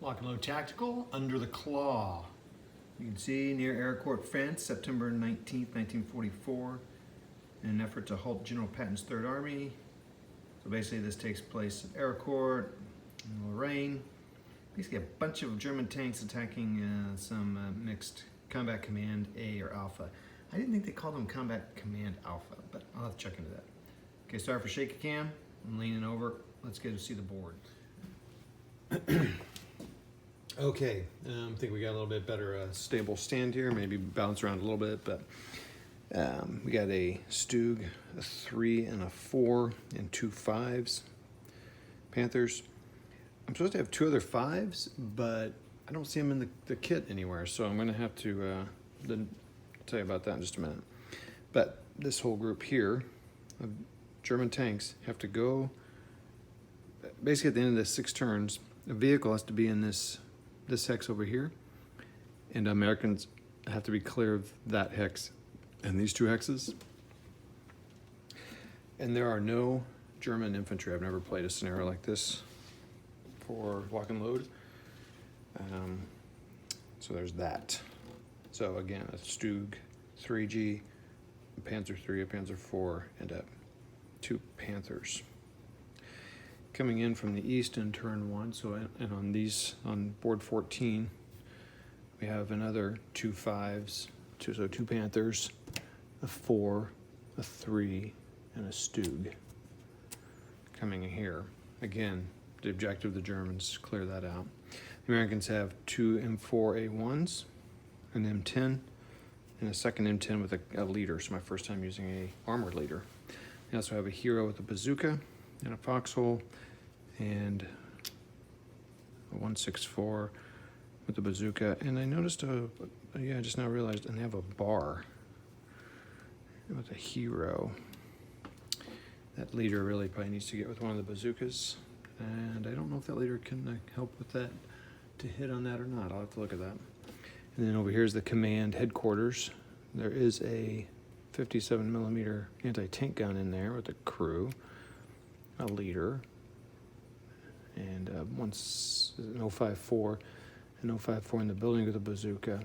Lock and Load Tactical, Under the Claw. You can see near Aircourt, France, September 19th, 1944, in an effort to halt General Patton's Third Army. So basically this takes place at Aircourt in Lorraine. Basically a bunch of German tanks attacking some mixed Combat Command A or Alpha. I didn't think they called them Combat Command Alpha, but I'll have to check into that. Okay, sorry for shaky cam. I'm leaning over. Let's get to see the board. Okay, I think we got a little bit better stable stand here. Maybe bounce around a little bit, but we got a Stug, a 3 and a 4, and 2 5s. Panthers. I'm supposed to have 2 other 5s, but I don't see them in the kit anywhere, so I'm going to have to then tell you about that in just a minute. But this whole group here of German tanks have to go, basically at the end of the 6 turns, a vehicle has to be in this hex over here, and Americans have to be clear of that hex and these 2 hexes. And there are no German infantry. I've never played a scenario like this for Lock and Load. So there's that. So again, a Stug 3G, a Panzer 3, a Panzer 4, and 2 Panthers. Coming in from the east in turn 1, so and on board 14, we have another 2 5s, so 2 Panthers, a 4, a 3, and a Stug coming in here. Again, the objective of the Germans is to clear that out. The Americans have 2 M4A1s, an M10, and a second M10 with a leader. So my first time using a armored leader. We also have a hero with a bazooka and a foxhole, and a 164 with the bazooka. And I noticed I just now realized, and they have a bar with a hero. That leader really probably needs to get with one of the bazookas, and I don't know if that leader can help with that, to hit on that or not. I'll have to look at that. And then over here is the command headquarters. There is a 57mm anti-tank gun in there with a crew, a leader, and an 054, an 054 in the building with a bazooka,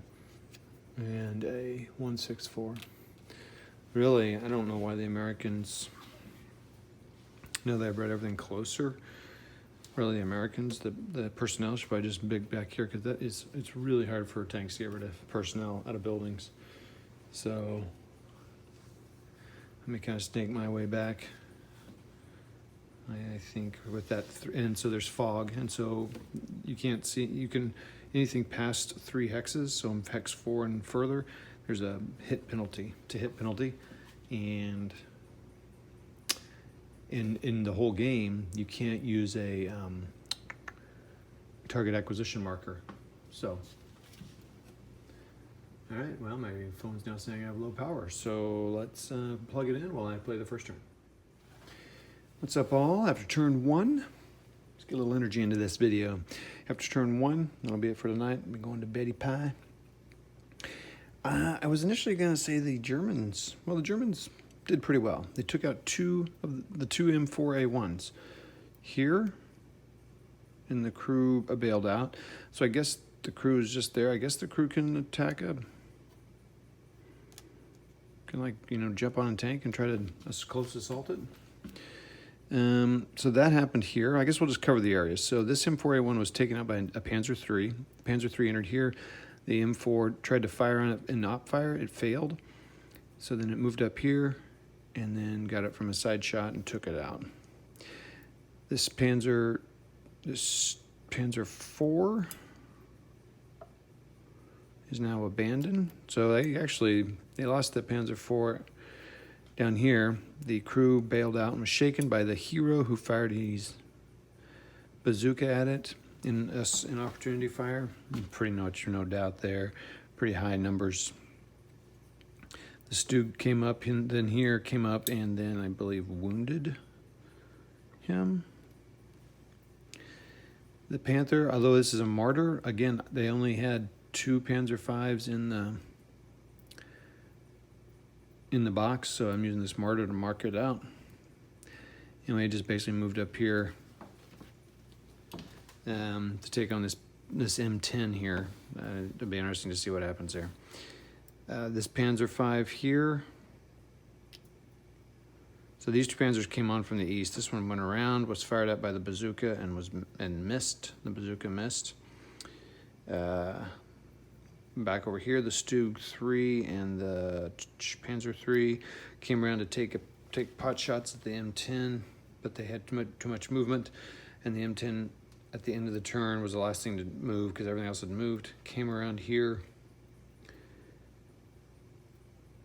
and a 164. Really, I don't know why the Americans, now that I've read everything closer, really the Americans, the personnel should probably just big back here, because it's really hard for tanks to get rid of personnel out of buildings. So let me kind of snake my way back. I think with that, and so there's fog, and so you can't see, anything past 3 hexes, so hex 4 and further, there's a hit penalty, and in the whole game, you can't use a target acquisition marker. So, all right, well, my phone's now saying I have low power, so let's plug it in while I play the first turn. What's up, all? After turn 1, let's get a little energy into this video. After turn 1, that'll be it for tonight. We're going to Betty Pie. I was initially going to say the Germans did pretty well. They took out 2 of the 2 M4A1s here, and the crew bailed out. So I guess the crew is just there. I guess the crew can attack jump on a tank and try to close assault it. So that happened here. I guess we'll just cover the areas. So this M4A1 was taken out by a Panzer 3. The Panzer 3 entered here. The M4 tried to fire on it in op fire. It failed. So then it moved up here and then got it from a side shot and took it out. This Panzer 4 is now abandoned. So they lost the Panzer 4 down here. The crew bailed out and was shaken by the hero who fired his bazooka at it in an opportunity fire. Pretty much no doubt there. Pretty high numbers. The Stug came up, and then here came up, and then I believe wounded him. The Panther, although this is a martyr, again, they only had 2 Panzer 5s in the box, so I'm using this martyr to mark it out. Anyway, I just basically moved up here to take on this this M10 here. It'll be interesting to see what happens there. This Panzer V here. So these two Panzers came on from the east. This one went around, was fired up by the bazooka, and missed. The bazooka missed. Back over here, the Stug 3 and the Panzer 3 came around to take pot shots at the M10, but they had too much movement, and the M10 at the end of the turn was the last thing to move because everything else had moved. Came around here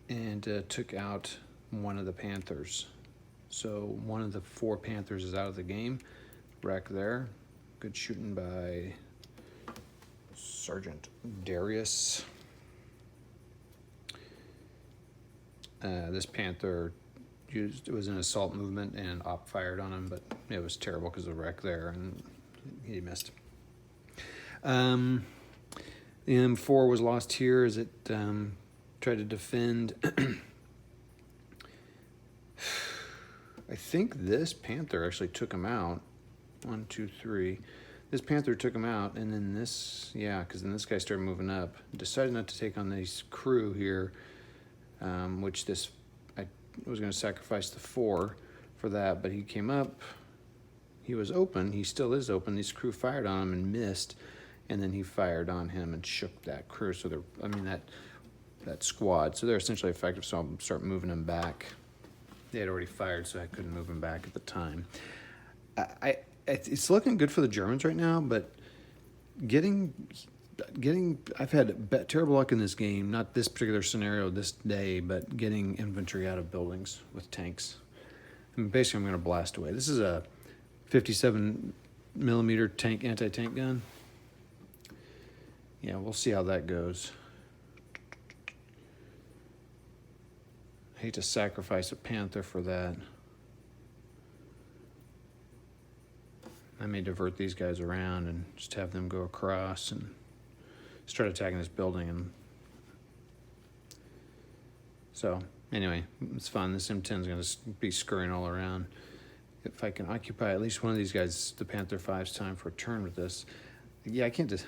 and took out one of the Panthers. So one of the 4 Panthers is out of the game. Wreck there. Good shooting by Sergeant Darius. This Panther it was an assault movement and op fired on him, but it was terrible because of the wreck there and he missed. The M4 was lost here as it tried to defend. I think this Panther actually took him out. 1, 2, 3. This Panther took him out, and then this, because then this guy started moving up. Decided not to take on these crew here, which I was going to sacrifice the 4 for that, but he came up. He was open. He still is open. These crew fired on him and missed, and then he fired on him and shook that crew. So that squad. So they're essentially effective. So I'll start moving them back. They had already fired, so I couldn't move them back at the time. It's looking good for the Germans right now, but I've had terrible luck in this game, not this particular scenario this day, but getting infantry out of buildings with tanks. Basically, I'm going to blast away. This is a 57 millimeter tank, anti-tank gun. Yeah, we'll see how that goes. I hate to sacrifice a Panther for that. I may divert these guys around and just have them go across and start attacking this building. And so, anyway, it's fun. This M10 is going to be scurrying all around. If I can occupy at least one of these guys, the Panther 5's time for a turn with this. Yeah, I can't just...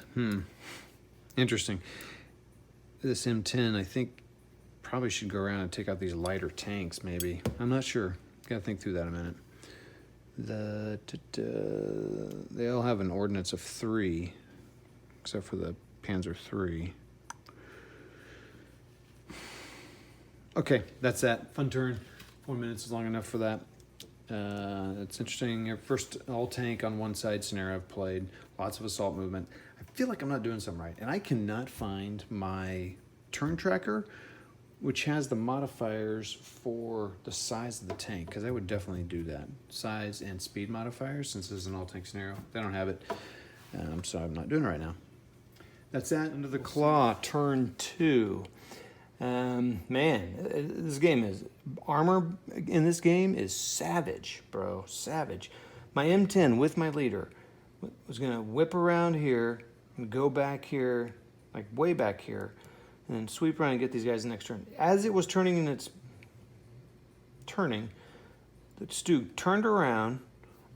Interesting. This M10, I think, probably should go around and take out these lighter tanks, maybe. I'm not sure. Got to think through that a minute. They all have an ordnance of 3, except for the Panzer 3. Okay, that's that. Fun turn. 4 minutes is long enough for that. It's interesting. First all-tank on one side scenario I've played. Lots of assault movement. I feel like I'm not doing something right. And I cannot find my turn tracker, which has the modifiers for the size of the tank, because I would definitely do that. Size and speed modifiers, since this is an all-tank scenario. They don't have it, so I'm not doing it right now. That's that. Under the Claw, turn 2. Man, this game is... Armor in this game is savage, bro. Savage. My M10 with my leader was going to whip around here and go back here, like way back here, and then sweep around and get these guys the next turn. As it was turning in its turning, the Stug turned around,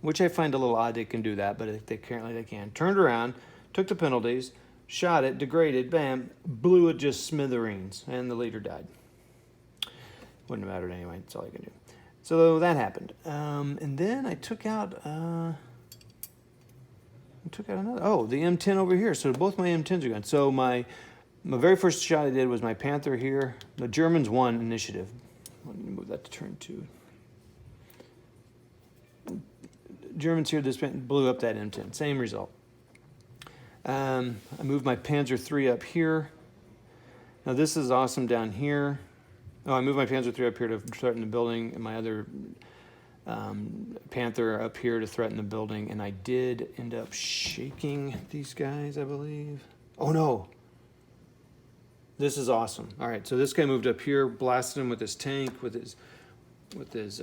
which I find a little odd they can do that, but apparently they can. Turned around, took the penalties, shot it, degraded, bam, blew it just smithereens, and the leader died. Wouldn't have mattered anyway, that's all you can do. So that happened. And then I took out another, the M10 over here. So both my M10s are gone. So my very first shot I did was my Panther here. The Germans won initiative. Let me move that to turn 2. Germans here blew up that M10. Same result. I moved my Panzer 3 up here. Now this is awesome down here. Oh, I moved my Panzer 3 up here to threaten the building, and my other Panther up here to threaten the building, and I did end up shaking these guys, I believe. Oh no! This is awesome. All right, so this guy moved up here, blasted him with his tank, with his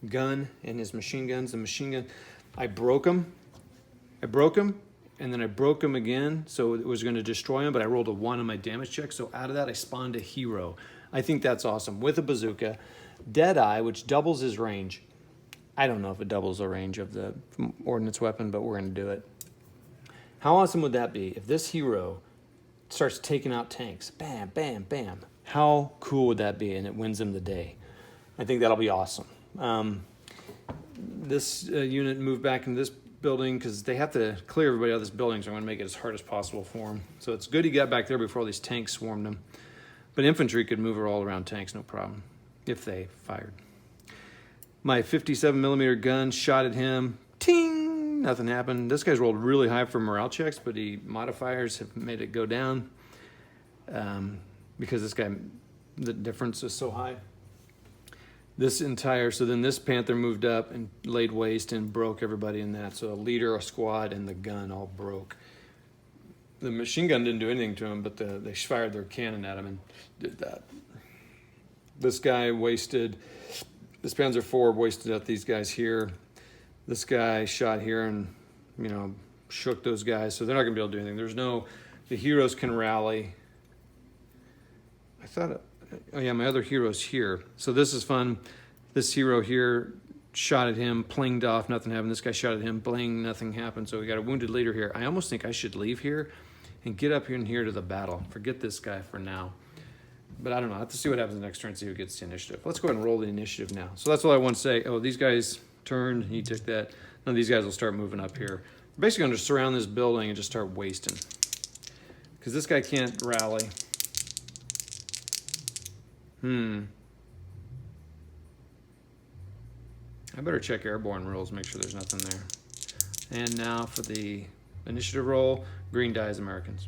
gun and his machine guns. The machine gun, I broke him, and then I broke him again, so it was going to destroy him, but I rolled a 1 on my damage check, so out of that I spawned a hero. I think that's awesome. With a bazooka, Deadeye, which doubles his range. I don't know if it doubles the range of the ordnance weapon, but we're going to do it. How awesome would that be if this hero starts taking out tanks? Bam, bam, bam. How cool would that be? And it wins them the day. I think that'll be awesome. This unit moved back into this building because they have to clear everybody out of this building, so I'm going to make it as hard as possible for him. So it's good he got back there before all these tanks swarmed him. But infantry could move all around tanks, no problem, if they fired. My 57mm gun shot at him. Ting! Nothing happened. This guy's rolled really high for morale checks, but modifiers have made it go down because this guy, the difference is so high. So then this Panther moved up and laid waste and broke everybody in that. So a leader, a squad, and the gun all broke. The machine gun didn't do anything to him, but they fired their cannon at him and did that. This guy wasted, this Panzer IV wasted out these guys here. This guy shot here and, shook those guys. So they're not going to be able to do anything. The heroes can rally. Oh yeah, my other hero's here. So this is fun. This hero here shot at him, plinged off, nothing happened. This guy shot at him, bling, nothing happened. So we got a wounded leader here. I almost think I should leave here and get up in here to the battle. Forget this guy for now. But I don't know. I have to see what happens next turn, see who gets the initiative. Let's go ahead and roll the initiative now. So that's all I want to say. Oh, these guys turned, he took that. None of these guys will start moving up here. We're basically going to surround this building and just start wasting. Because this guy can't rally. I better check airborne rules, make sure there's nothing there. And now for the initiative roll, green dies Americans.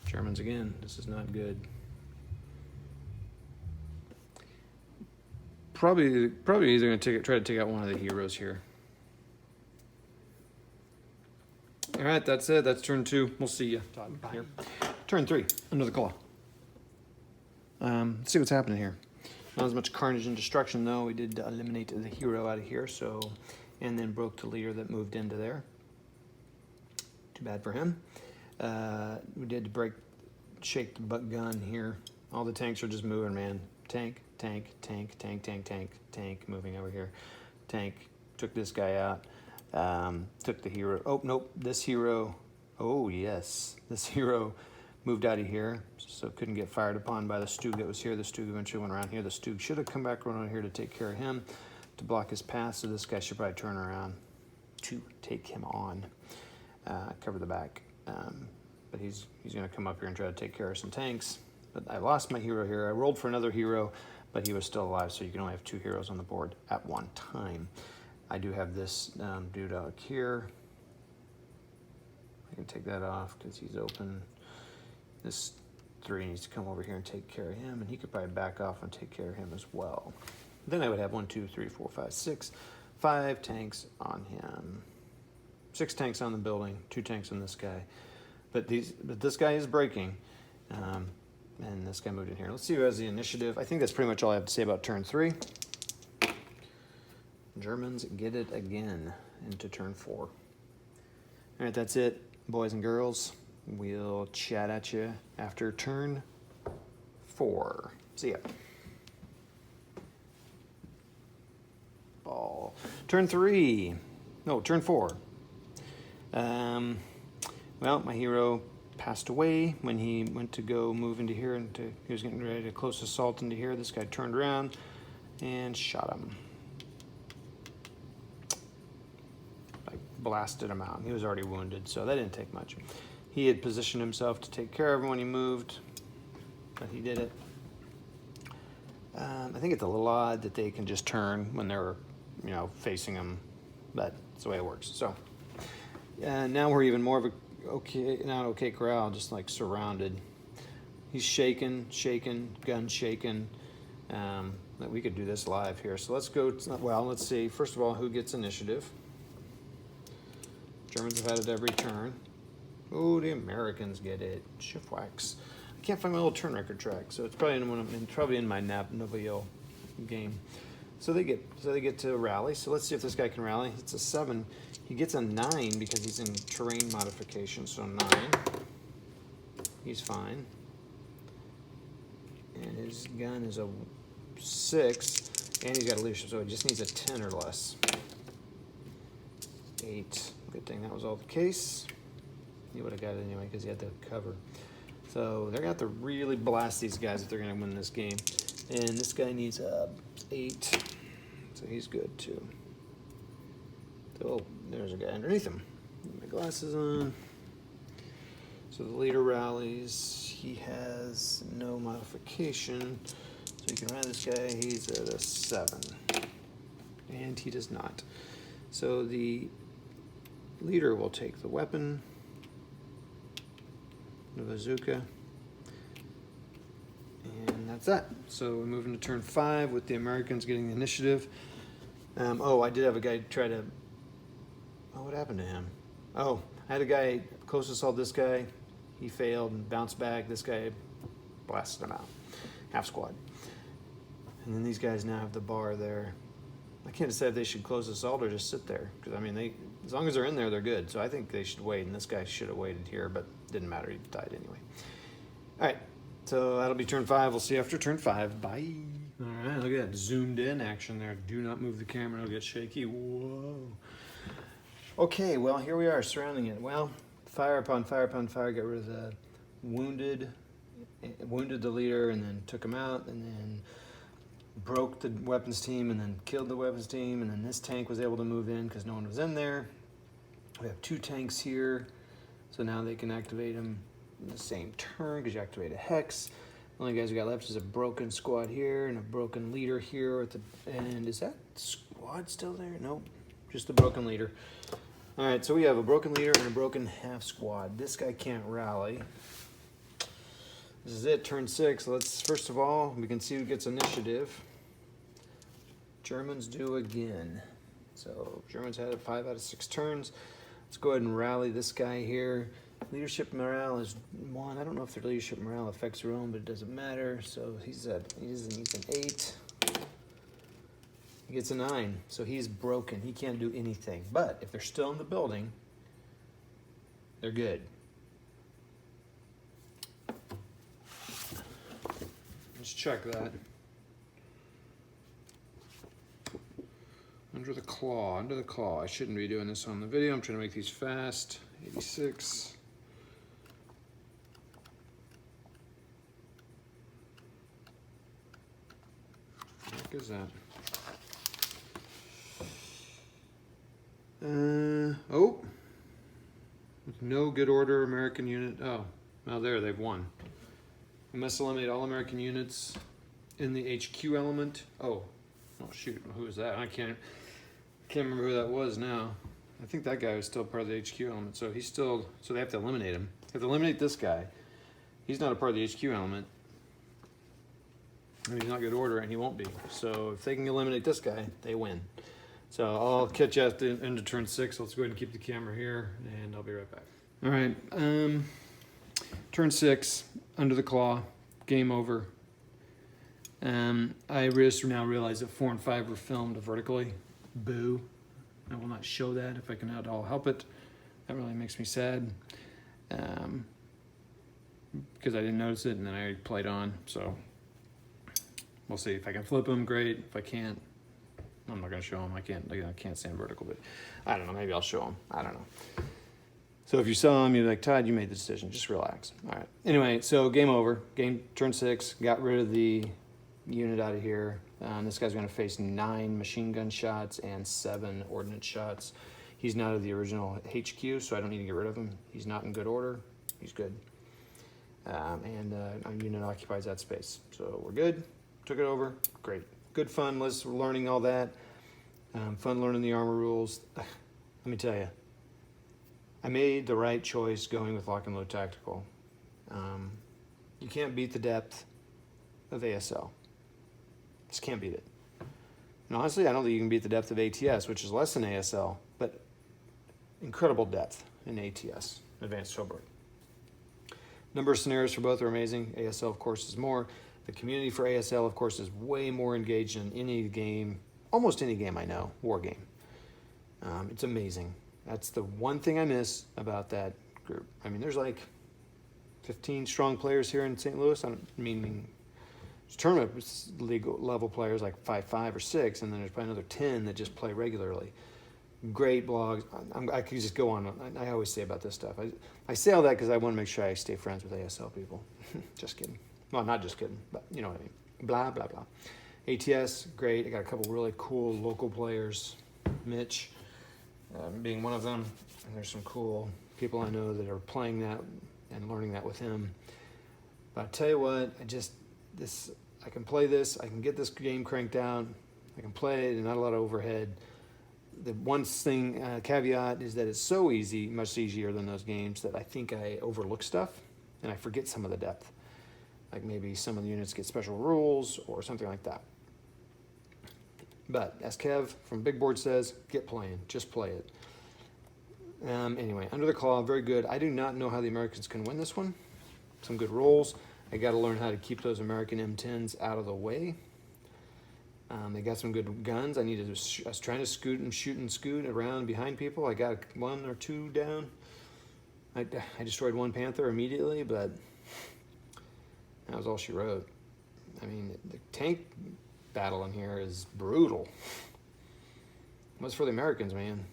Germans again, this is not good. Probably either going to try to take out one of the heroes here. All right, that's it. That's turn 2. We'll see you, Todd. Here. Turn 3, under the claw. Let's see what's happening here. Not as much carnage and destruction, though. We did eliminate the hero out of here, and then broke the leader that moved into there. Too bad for him. We did shake the butt gun here. All the tanks are just moving, man. Tank, tank, tank, tank, tank, tank, tank, moving over here. Tank, took this guy out. Took the hero. Oh, nope, this hero. Oh, yes. This hero moved out of here, so couldn't get fired upon by the Stug that was here. The Stug eventually went around here. The Stug should have come back around here to take care of him, to block his path, so this guy should probably turn around to take him on. Cover the back. But he's going to come up here and try to take care of some tanks. But I lost my hero here. I rolled for another hero, but he was still alive, so you can only have 2 heroes on the board at one time. I do have this dude out here. I can take that off because he's open. This 3 needs to come over here and take care of him, and he could probably back off and take care of him as well. Then I would have 1, 2, 3, 4, 5, 6, 5 tanks on him. 6 tanks on the building, 2 tanks on this guy. But this guy is breaking, and this guy moved in here. Let's see who has the initiative. I think that's pretty much all I have to say about turn 3. Germans get it again into turn 4. All right, that's it, boys and girls. We'll chat at you after turn 4. See ya. Ball. Turn 3. No, turn 4. Well, my hero passed away when he went to go move into here. He was getting ready to close assault into here. This guy turned around and shot him. Like blasted him out. He was already wounded, so that didn't take much. He had positioned himself to take care of him when he moved, but he did it. I think it's a little odd that they can just turn when they're, facing him, but that's the way it works. So now we're even more of okay corral, just like surrounded. He's shaking, gun shaking. We could do this live here. So let's go. Let's see. First of all, who gets initiative? Germans have had it every turn. Oh, the Americans get it. Shift wax. I can't find my little turn record track, so it's probably in my Wwii game. So they get to rally. So let's see if this guy can rally. It's a 7. He gets a 9 because he's in terrain modification. So 9. He's fine. And his gun is a 6, and he's got a leadership, so he just needs a 10 or less. 8. Good thing that was all the case. He would have got it anyway because he had the cover. So they're going to have to really blast these guys if they're going to win this game. And this guy needs a 8, so he's good too. So, oh, there's a guy underneath him. Get my glasses on. So the leader rallies. He has no modification, so you can rally this guy. He's at a 7, and he does not. So the leader will take the weapon, the bazooka, and that's that. So we're moving to turn 5 with the Americans getting the initiative. Oh, I did have a guy try to. Oh, what happened to him? Oh, I had a guy close assault this guy. He failed and bounced back. This guy blasted him out. Half squad. And then these guys now have the bar there. I can't decide if they should close assault or just sit there. Because, I mean, as long as they're in there, they're good. So I think they should wait. And this guy should have waited here, but didn't matter. He died anyway. All right. So that'll be turn 5. We'll see you after turn 5. Bye. All right. Look at that zoomed in action there. Do not move the camera. It'll get shaky. Whoa. Okay. Well, here we are surrounding it. Well, fire upon fire upon fire. Get rid of the wounded the leader, and then took him out, and then broke the weapons team, and then killed the weapons team, and then this tank was able to move in because no one was in there. We have 2 tanks here, so now they can activate them in the same turn because you activate a hex. The only guys we got left is a broken squad here and a broken leader here at the end. Is that squad still there? Nope, just the broken leader. All right, so we have a broken leader and a broken half squad. This guy can't rally. This is it, turn 6. Let's, first of all, we can see who gets initiative. Germans do again. So Germans had it 5 out of 6 turns. Let's go ahead and rally this guy here. Leadership morale is 1. I don't know if their leadership morale affects their own, but it doesn't matter. So he's an 8. He gets a 9, so he's broken. He can't do anything. But if they're still in the building, they're good. Let's check that. Under the claw, under the claw. I shouldn't be doing this on the video. I'm trying to make these fast. 86. What is that? Oh, no good order American unit. Oh, now there they've won. We must eliminate all American units in the HQ element. Oh shoot, who is that? I can't remember who that was now. I think that guy was still part of the HQ element, so he's still. So they have to eliminate him. They have to eliminate this guy. He's not a part of the HQ element. And he's not good order, and he won't be. So if they can eliminate this guy, they win. So I'll catch you at the end of turn 6. Let's go ahead and keep the camera here, and I'll be right back. All right, turn 6, under the claw, game over. I just now realize that 4 and 5 were filmed vertically. Boo. I will not show that if I can at all help it. That really makes me sad. Because I didn't notice it, and then I played on, so we'll see. If I can flip them, great. If I can't, I'm not going to show them. I can't stand vertical, but I don't know. Maybe I'll show them. I don't know. So if you saw them, you're like, Todd, you made the decision. Just relax. All right. Anyway, so game over. Game turn 6. Got rid of the unit out of here. This guy's going to face 9 machine gun shots and 7 ordnance shots. He's not of the original HQ, so I don't need to get rid of him. He's not in good order. He's good. And our unit occupies that space. So we're good. Took it over. Great. Good fun. We're learning all that. Fun learning the armor rules. Let me tell you, I made the right choice going with lock and load tactical. You can't beat the depth of ASL. Just can't beat it. And honestly, I don't think you can beat the depth of ATS, which is less than ASL, but incredible depth in ATS, Advanced Shellboard. Number of scenarios for both are amazing. ASL, of course, is more. The community for ASL, of course, is way more engaged in any game, almost any game I know, wargame. It's amazing. That's the one thing I miss about that group. I mean, there's like 15 strong players here in St. Louis. I don't mean tournament league level players like 5 or 6, and then there's probably another 10 that just play regularly. great blogs. I could just go on. I always say about this stuff. I say all that because I want to make sure I stay friends with ASL people. Just kidding. Well, not just kidding, but you know what I mean. Blah, blah, blah. ATS, great. I got a couple really cool local players. Mitch being one of them. And there's some cool people I know that are playing that and learning that with him. But I tell you what, I can play this. I can get this game cranked out. I can play it and not a lot of overhead. The one thing, caveat, is that it's so easy, much easier than those games, that I think I overlook stuff and I forget some of the depth. Like maybe some of the units get special rules or something like that. But as Kev from Big Board says, get playing, just play it. Anyway, Under the Claw, very good. I do not know how the Americans can win this one. Some good rolls. I got to learn how to keep those American M10s out of the way. They got some good guns. I was trying to scoot and shoot and scoot around behind people. I got 1 or 2 down. I destroyed 1 Panther immediately, but that was all she wrote. I mean, the tank battle in here is brutal. What's for the Americans, man?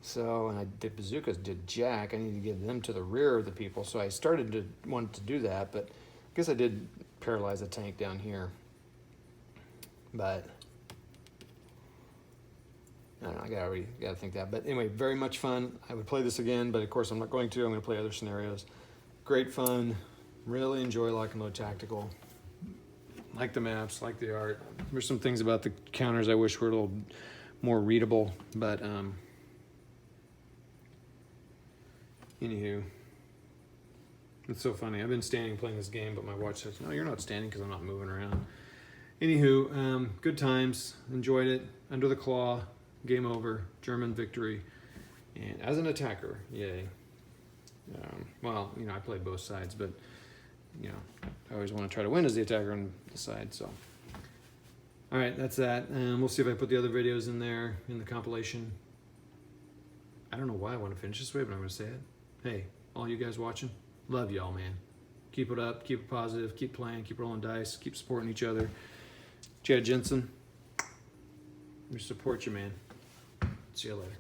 So, and the bazookas did jack. I need to get them to the rear of the people. So I started to want to do that, but I guess I did paralyze a tank down here. But I don't know, I gotta think that. But anyway, very much fun. I would play this again, but of course I'm not going to. I'm going to play other scenarios. Great fun. Really enjoy Lock and Load Tactical. Like the maps, like the art. There's some things about the counters I wish were a little more readable, but anywho, it's so funny. I've been standing playing this game, but my watch says, no, you're not standing because I'm not moving around. Anywho, good times. Enjoyed it. Under the Claw. Game over. German victory. And as an attacker, yay. Well, you know, I played both sides, but, you know, I always want to try to win as the attacker on the side, so. All right, that's that. We'll see if I put the other videos in there in the compilation. I don't know why I want to finish this way, but I'm going to say it. Hey, all you guys watching, love y'all, man. Keep it up, keep it positive, keep playing, keep rolling dice, keep supporting each other. Chad Jensen, we support you, man. See you later.